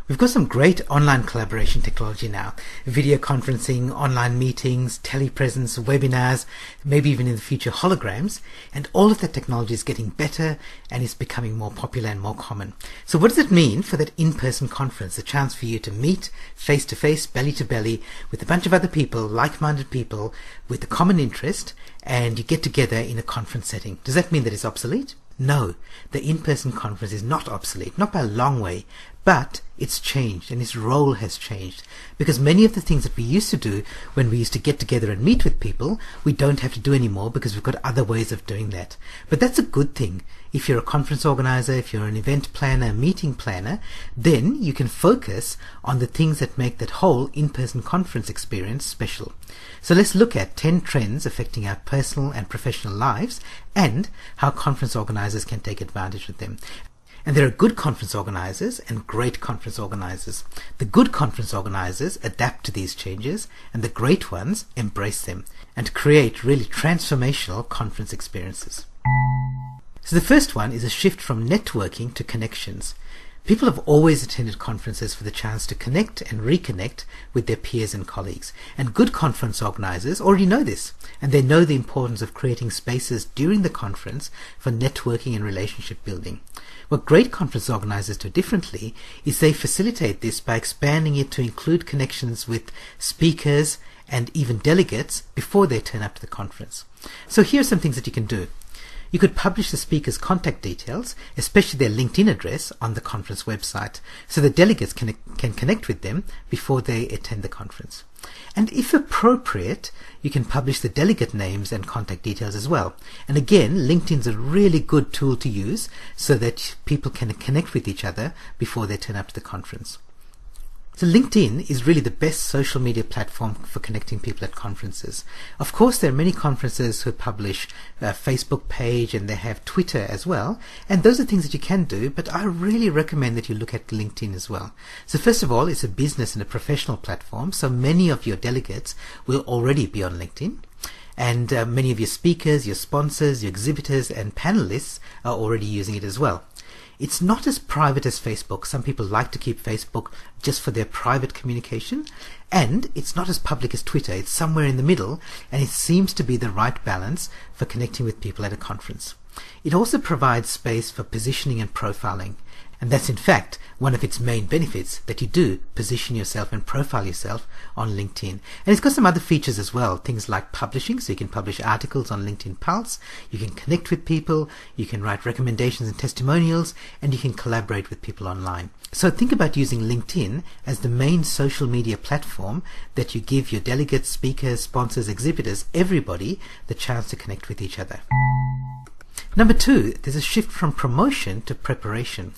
We've got some great online collaboration technology now. Video conferencing, online meetings, telepresence, webinars, maybe even in the future holograms. And all of that technology is getting better and is becoming more popular and more common. So what does it mean for that in-person conference? The chance for you to meet face-to-face, belly-to-belly with a bunch of other people, like-minded people with a common interest, and you get together in a conference setting. Does that mean that it's obsolete? No, the in-person conference is not obsolete, not by a long way, but it's changed and its role has changed, because many of the things that we used to do when we used to get together and meet with people, we don't have to do anymore because we've got other ways of doing that. But that's a good thing. If you're a conference organizer, if you're an event planner, meeting planner, then you can focus on the things that make that whole in-person conference experience special. So let's look at 10 trends affecting our personal and professional lives and how conference organizers can take advantage of them. And there are good conference organizers and great conference organizers. The good conference organizers adapt to these changes, and the great ones embrace them and create really transformational conference experiences. So the first one is a shift from networking to connections. People have always attended conferences for the chance to connect and reconnect with their peers and colleagues. And good conference organizers already know this, and they know the importance of creating spaces during the conference for networking and relationship building. What great conference organizers do differently is they facilitate this by expanding it to include connections with speakers and even delegates before they turn up to the conference. So here are some things that you can do. You could publish the speaker's contact details, especially their LinkedIn address, on the conference website, so the delegates can connect with them before they attend the conference. And if appropriate, you can publish the delegate names and contact details as well. And again, LinkedIn's a really good tool to use so that people can connect with each other before they turn up to the conference. So LinkedIn is really the best social media platform for connecting people at conferences. Of course, there are many conferences who publish a Facebook page, and they have Twitter as well. And those are things that you can do, but I really recommend that you look at LinkedIn as well. So first of all, it's a business and a professional platform, so many of your delegates will already be on LinkedIn. And many of your speakers, your sponsors, your exhibitors and panelists are already using it as well. It's not as private as Facebook. Some people like to keep Facebook just for their private communication, and it's not as public as Twitter. It's somewhere in the middle, and it seems to be the right balance for connecting with people at a conference. It also provides space for positioning and profiling, and that's in fact one of its main benefits, that you do position yourself and profile yourself on LinkedIn. And it's got some other features as well, things like publishing, so you can publish articles on LinkedIn Pulse, you can connect with people, you can write recommendations and testimonials, and you can collaborate with people online. So think about using LinkedIn as the main social media platform that you give your delegates, speakers, sponsors, exhibitors, everybody the chance to connect with each other. Number 2, there's a shift from promotion to preparation.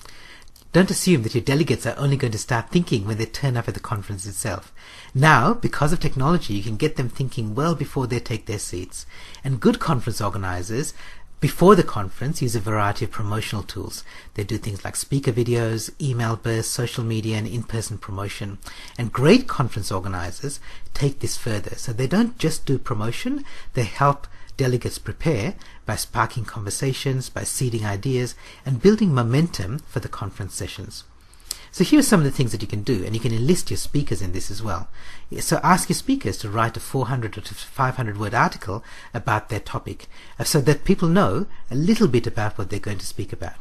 Don't assume that your delegates are only going to start thinking when they turn up at the conference itself. Now, because of technology, you can get them thinking well before they take their seats. And good conference organizers, before the conference, use a variety of promotional tools. They do things like speaker videos, email bursts, social media, and in-person promotion. And great conference organizers take this further. So they don't just do promotion, they help delegates prepare by sparking conversations, by seeding ideas, and building momentum for the conference sessions. So here are some of the things that you can do, and you can enlist your speakers in this as well. So ask your speakers to write a 400 or 500 word article about their topic, so that people know a little bit about what they're going to speak about.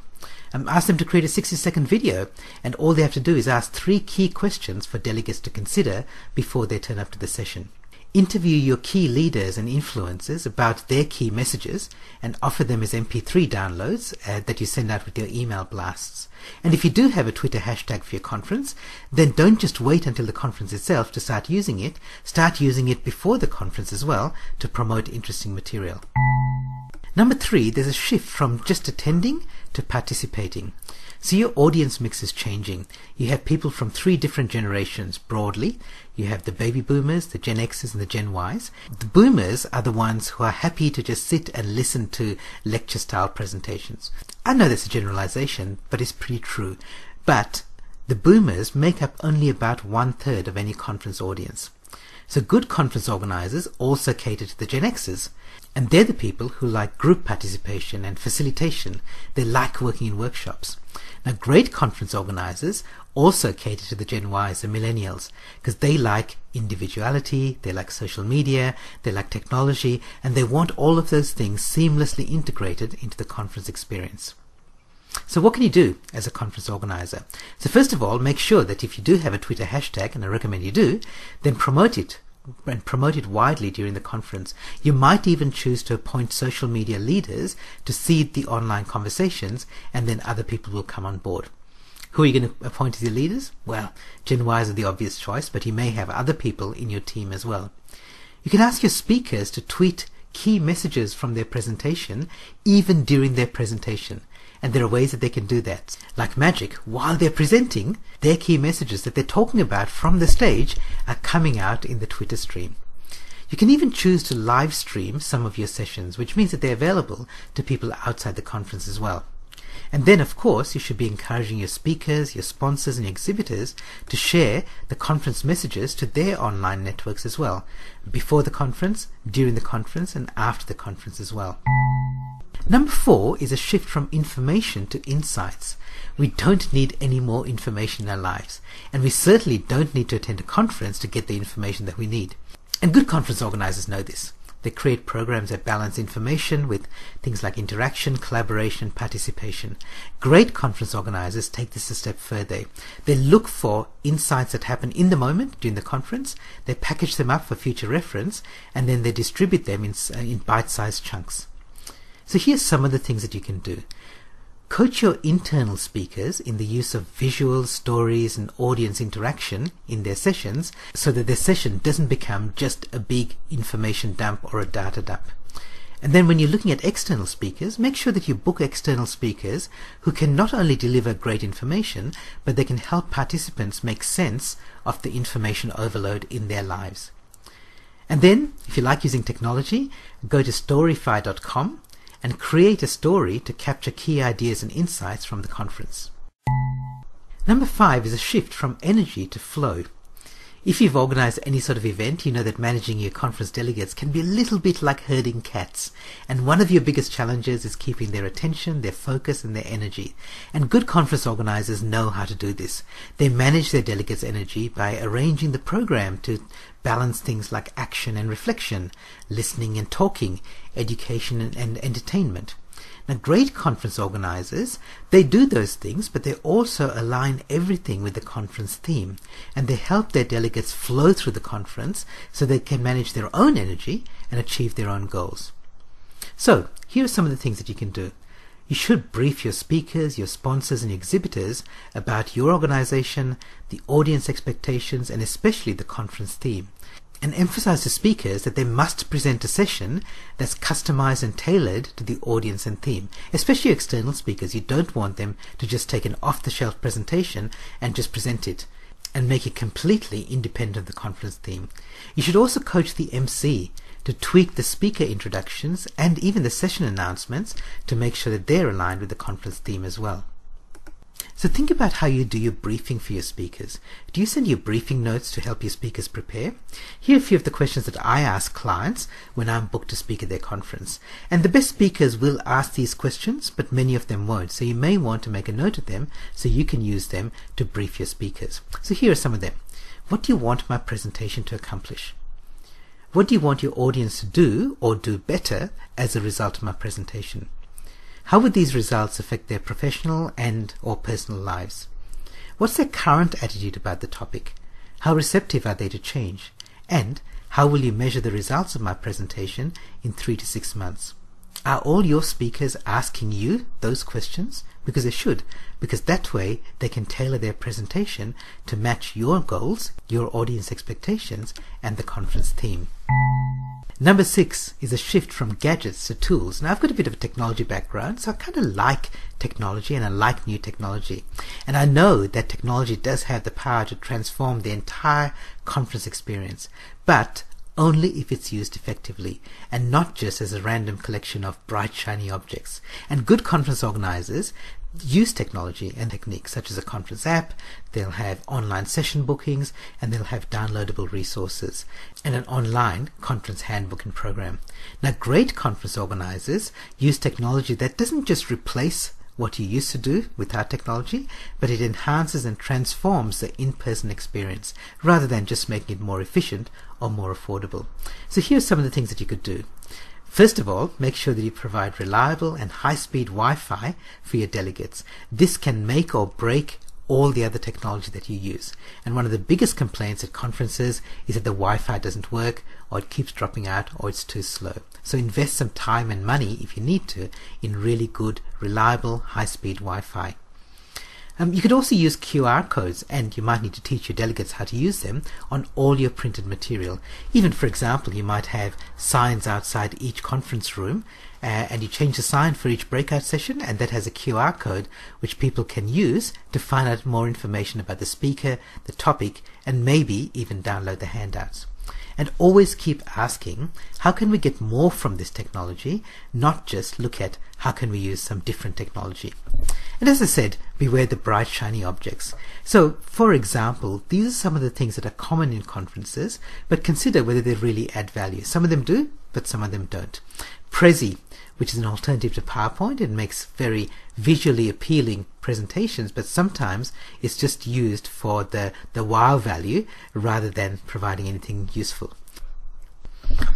Ask them to create a 60-second video, and all they have to do is ask 3 key questions for delegates to consider before they turn up to the session. Interview your key leaders and influencers about their key messages and offer them as MP3 downloads that you send out with your email blasts. And if you do have a Twitter hashtag for your conference, then don't just wait until the conference itself to start using it. Start using it before the conference as well to promote interesting material. Number 3, there's a shift from just attending to participating. So your audience mix is changing. You have people from 3 different generations broadly. You have the baby boomers, the Gen X's and the Gen Y's. The boomers are the ones who are happy to just sit and listen to lecture style presentations. I know that's a generalization, but it's pretty true. But the boomers make up only about 1/3 of any conference audience. So good conference organizers also cater to the Gen X's, and they're the people who like group participation and facilitation. They like working in workshops. Now, great conference organizers also cater to the Gen Ys, the millennials, because they like individuality, they like social media, they like technology, and they want all of those things seamlessly integrated into the conference experience. So what can you do as a conference organizer? So first of all, make sure that if you do have a Twitter hashtag, and I recommend you do, then promote it and promote it widely during the conference. You might even choose to appoint social media leaders to seed the online conversations, and then other people will come on board. Who are you going to appoint as your leaders? Well, Gen Ys are the obvious choice, but you may have other people in your team as well. You can ask your speakers to tweet key messages from their presentation even during their presentation. And there are ways that they can do that. Like magic, while they're presenting, their key messages that they're talking about from the stage are coming out in the Twitter stream. You can even choose to live stream some of your sessions, which means that they're available to people outside the conference as well. And then, of course, you should be encouraging your speakers, your sponsors, and your exhibitors to share the conference messages to their online networks as well, before the conference, during the conference, and after the conference as well. Number 4 is a shift from information to insights. We don't need any more information in our lives, and we certainly don't need to attend a conference to get the information that we need. And good conference organizers know this. They create programs that balance information with things like interaction, collaboration, participation. Great conference organizers take this a step further. They look for insights that happen in the moment during the conference, they package them up for future reference, and then they distribute them in bite-sized chunks. So here's some of the things that you can do. Coach your internal speakers in the use of visuals, stories, and audience interaction in their sessions so that their session doesn't become just a big information dump or a data dump. And then when you're looking at external speakers, make sure that you book external speakers who can not only deliver great information, but they can help participants make sense of the information overload in their lives. And then, if you like using technology, go to storyfy.com and create a story to capture key ideas and insights from the conference. Number 5 is a shift from energy to flow. If you've organized any sort of event, you know that managing your conference delegates can be a little bit like herding cats. And one of your biggest challenges is keeping their attention, their focus, and their energy. And good conference organizers know how to do this. They manage their delegates' energy by arranging the program to balance things like action and reflection, listening and talking, education and entertainment. Now, great conference organizers, they do those things, but they also align everything with the conference theme, and they help their delegates flow through the conference so they can manage their own energy and achieve their own goals. So, here are some of the things that you can do. You should brief your speakers, your sponsors, and exhibitors about your organization, the audience expectations, and especially the conference theme. And emphasize to speakers that they must present a session that's customized and tailored to the audience and theme. Especially external speakers, you don't want them to just take an off-the-shelf presentation and just present it and make it completely independent of the conference theme. You should also coach the MC to tweak the speaker introductions and even the session announcements to make sure that they're aligned with the conference theme as well. So think about how you do your briefing for your speakers. Do you send your briefing notes to help your speakers prepare? Here are a few of the questions that I ask clients when I'm booked to speak at their conference. And the best speakers will ask these questions, but many of them won't. So you may want to make a note of them so you can use them to brief your speakers. So here are some of them. What do you want my presentation to accomplish? What do you want your audience to do or do better as a result of my presentation? How would these results affect their professional and or personal lives? What's their current attitude about the topic? How receptive are they to change? And how will you measure the results of my presentation in 3 to 6 months? Are all your speakers asking you those questions? Because they should, because that way they can tailor their presentation to match your goals, your audience expectations, and the conference theme. Number 6 is a shift from gadgets to tools. Now, I've got a bit of a technology background, so I kind of like technology and I like new technology. And I know that technology does have the power to transform the entire conference experience, but only if it's used effectively and not just as a random collection of bright, shiny objects. And good conference organizers use technology and techniques such as a conference app. They'll have online session bookings, and they'll have downloadable resources and an online conference handbook and program. Now, great conference organizers use technology that doesn't just replace what you used to do without technology, but it enhances and transforms the in-person experience rather than just making it more efficient or more affordable. So here's some of the things that you could do. First of all, make sure that you provide reliable and high-speed Wi-Fi for your delegates. This can make or break all the other technology that you use. And one of the biggest complaints at conferences is that the Wi-Fi doesn't work, or it keeps dropping out, or it's too slow. So invest some time and money, if you need to, in really good, reliable, high-speed Wi-Fi. You could also use QR codes, and you might need to teach your delegates how to use them on all your printed material. Even, for example, you might have signs outside each conference room, and you change the sign for each breakout session, and that has a QR code which people can use to find out more information about the speaker, the topic, and maybe even download the handouts. And always keep asking, how can we get more from this technology, not just look at how can we use some different technology. And as I said, beware the bright shiny objects. So for example, these are some of the things that are common in conferences, but consider whether they really add value. Some of them do, but some of them don't. Prezi, which is an alternative to PowerPoint, it makes very visually appealing presentations, but sometimes it's just used for the wow value rather than providing anything useful.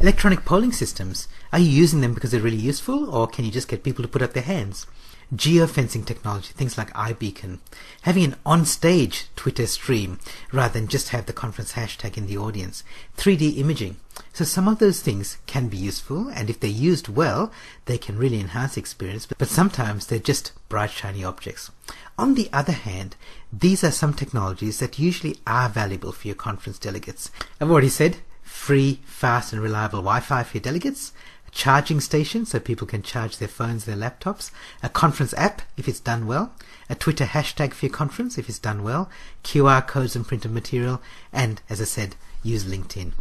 Electronic polling systems, are you using them because they're really useful, or can you just get people to put up their hands? Geofencing technology, things like iBeacon, having an on-stage Twitter stream rather than just have the conference hashtag in the audience, 3D imaging. So some of those things can be useful, and if they're used well, they can really enhance the experience, but sometimes they're just bright shiny objects. On the other hand, these are some technologies that usually are valuable for your conference delegates. I've already said free, fast and reliable Wi-Fi for your delegates, a charging station so people can charge their phones, their laptops, a conference app if it's done well, a Twitter hashtag for your conference if it's done well, QR codes and printed material, and as I said, use LinkedIn.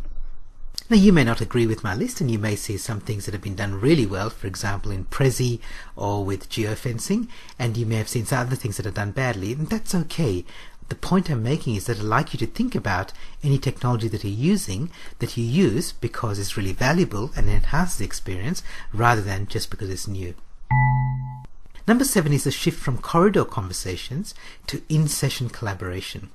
Now you may not agree with my list, and you may see some things that have been done really well, for example in Prezi or with geofencing, and you may have seen some other things that are done badly, and that's okay. The point I'm making is that I'd like you to think about any technology that you're using that you use because it's really valuable and enhances the experience rather than just because it's new. Number 7 is the shift from corridor conversations to in-session collaboration.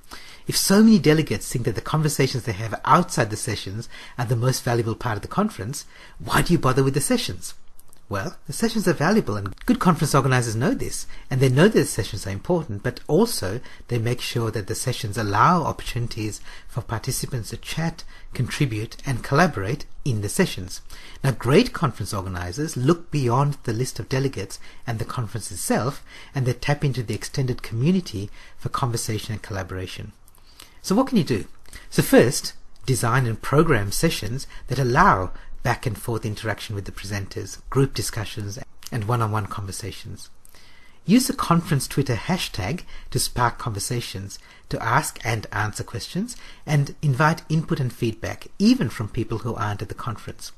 If so many delegates think that the conversations they have outside the sessions are the most valuable part of the conference, why do you bother with the sessions? Well, the sessions are valuable, and good conference organizers know this, and they know that the sessions are important, but also they make sure that the sessions allow opportunities for participants to chat, contribute, and collaborate in the sessions. Now, great conference organizers look beyond the list of delegates and the conference itself, and they tap into the extended community for conversation and collaboration. So what can you do? So first, design and program sessions that allow back and forth interaction with the presenters, group discussions, and one-on-one conversations. Use the conference Twitter hashtag to spark conversations, to ask and answer questions, and invite input and feedback, even from people who aren't at the conference.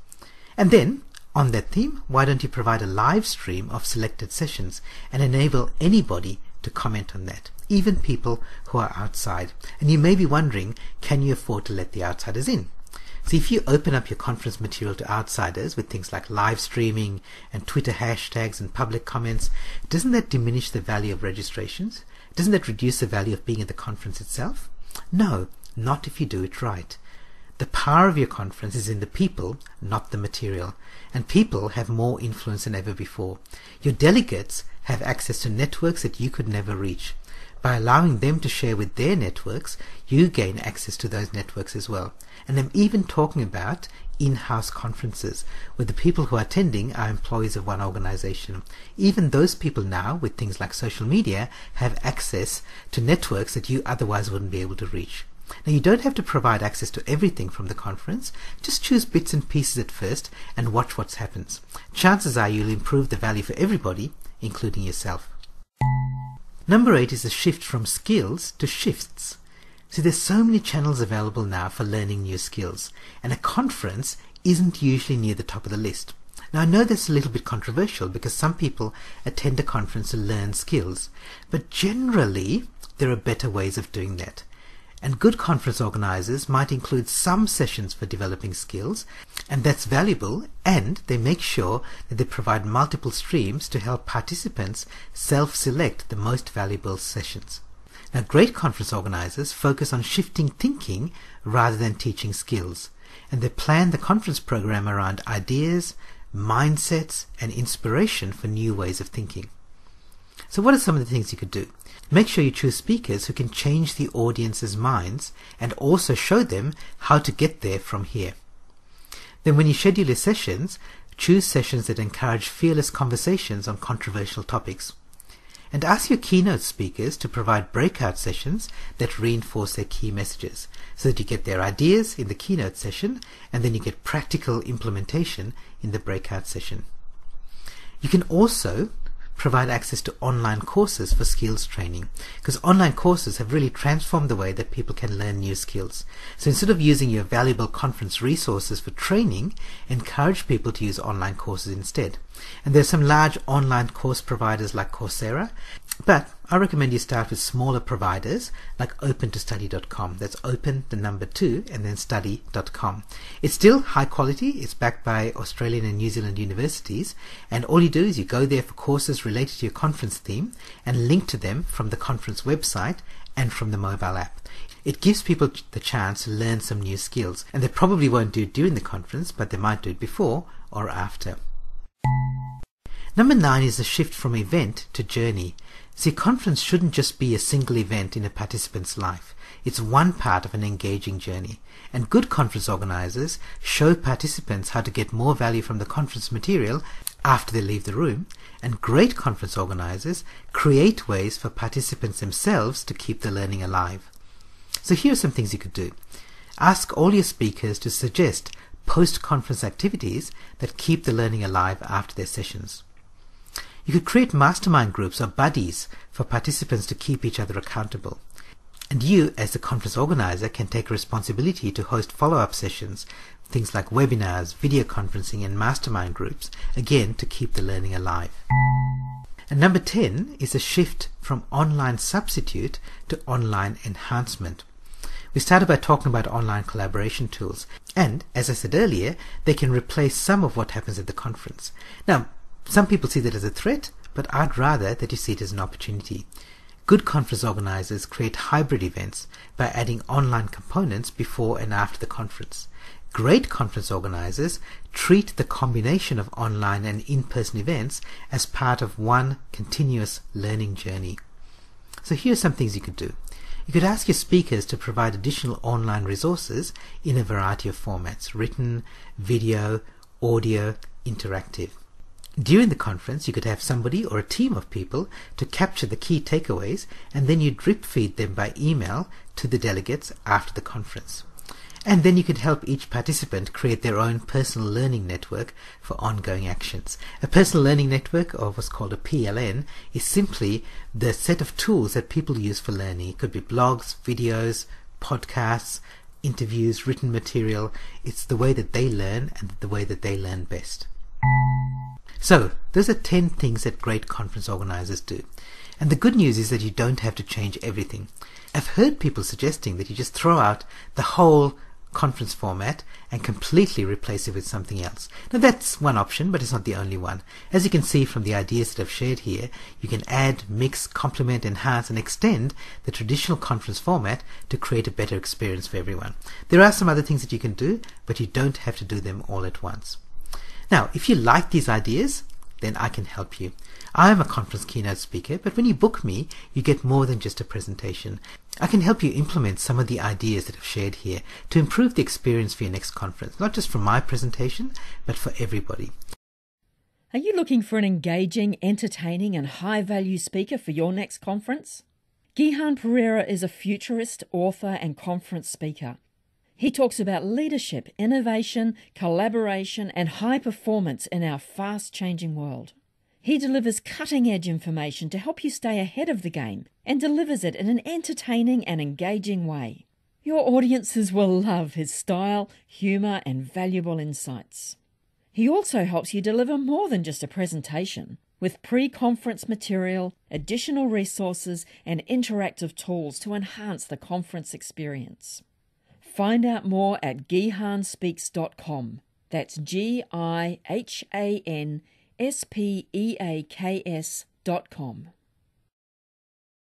And then, on that theme, why don't you provide a live stream of selected sessions and enable anybody to comment on that, even people who are outside. And you may be wondering, can you afford to let the outsiders in? So if you open up your conference material to outsiders with things like live streaming and Twitter hashtags and public comments, doesn't that diminish the value of registrations? Doesn't that reduce the value of being at the conference itself? No, not if you do it right. The power of your conference is in the people, not the material, and people have more influence than ever before. Your delegates have access to networks that you could never reach. By allowing them to share with their networks, you gain access to those networks as well. And I'm even talking about in-house conferences, where the people who are attending are employees of one organization. Even those people now, with things like social media, have access to networks that you otherwise wouldn't be able to reach. Now, you don't have to provide access to everything from the conference. Just choose bits and pieces at first and watch what happens. Chances are you'll improve the value for everybody, including yourself. Number 8 is the shift from skills to shifts. See, there's so many channels available now for learning new skills, and a conference isn't usually near the top of the list. Now, I know that's a little bit controversial because some people attend a conference to learn skills, but generally there are better ways of doing that. And good conference organizers might include some sessions for developing skills, and that's valuable, and they make sure that they provide multiple streams to help participants self-select the most valuable sessions. Now, great conference organizers focus on shifting thinking rather than teaching skills, and they plan the conference program around ideas, mindsets, and inspiration for new ways of thinking. So what are some of the things you could do? Make sure you choose speakers who can change the audience's minds and also show them how to get there from here. Then when you schedule your sessions, choose sessions that encourage fearless conversations on controversial topics. And ask your keynote speakers to provide breakout sessions that reinforce their key messages, so that you get their ideas in the keynote session and then you get practical implementation in the breakout session. You can also provide access to online courses for skills training, because online courses have really transformed the way that people can learn new skills. So instead of using your valuable conference resources for training, encourage people to use online courses instead. And there are some large online course providers like Coursera, but I recommend you start with smaller providers like open2study.com. That's open, the number 2, and then study.com. It's still high quality. It's backed by Australian and New Zealand universities, and all you do is you go there for courses related to your conference theme and link to them from the conference website and from the mobile app. It gives people the chance to learn some new skills, and they probably won't do it during the conference, but they might do it before or after. Number 9 is a shift from event to journey. See, conference shouldn't just be a single event in a participant's life. It's one part of an engaging journey. And good conference organizers show participants how to get more value from the conference material after they leave the room. And great conference organizers create ways for participants themselves to keep the learning alive. So here are some things you could do. Ask all your speakers to suggest post-conference activities that keep the learning alive after their sessions. You could create mastermind groups or buddies for participants to keep each other accountable. And you, as the conference organizer, can take responsibility to host follow-up sessions, things like webinars, video conferencing, and mastermind groups, again to keep the learning alive. And number 10 is a shift from online substitute to online enhancement. We started by talking about online collaboration tools, and as I said earlier, they can replace some of what happens at the conference. Now, some people see that as a threat, but I'd rather that you see it as an opportunity. Good conference organizers create hybrid events by adding online components before and after the conference. Great conference organizers treat the combination of online and in-person events as part of one continuous learning journey. So here are some things you could do. You could ask your speakers to provide additional online resources in a variety of formats: written, video, audio, interactive. During the conference, you could have somebody or a team of people to capture the key takeaways, and then you drip feed them by email to the delegates after the conference. And then you could help each participant create their own personal learning network for ongoing actions. A personal learning network, or what's called a PLN, is simply the set of tools that people use for learning. It could be blogs, videos, podcasts, interviews, written material. It's the way that they learn and the way that they learn best. So, those are 10 things that great conference organizers do. And the good news is that you don't have to change everything. I've heard people suggesting that you just throw out the whole conference format and completely replace it with something else. Now that's one option, but it's not the only one. As you can see from the ideas that I've shared here, you can add, mix, complement, enhance, and extend the traditional conference format to create a better experience for everyone. There are some other things that you can do, but you don't have to do them all at once. Now, if you like these ideas, then I can help you. I am a conference keynote speaker, but when you book me, you get more than just a presentation. I can help you implement some of the ideas that I've shared here to improve the experience for your next conference, not just for my presentation, but for everybody. Are you looking for an engaging, entertaining and high-value speaker for your next conference? Gihan Pereira is a futurist, author and conference speaker. He talks about leadership, innovation, collaboration and high performance in our fast-changing world. He delivers cutting-edge information to help you stay ahead of the game and delivers it in an entertaining and engaging way. Your audiences will love his style, humour and valuable insights. He also helps you deliver more than just a presentation. with pre-conference material, additional resources, and interactive tools to enhance the conference experience. Find out more at gihanspeaks.com. That's GIHANSPEAKS.com.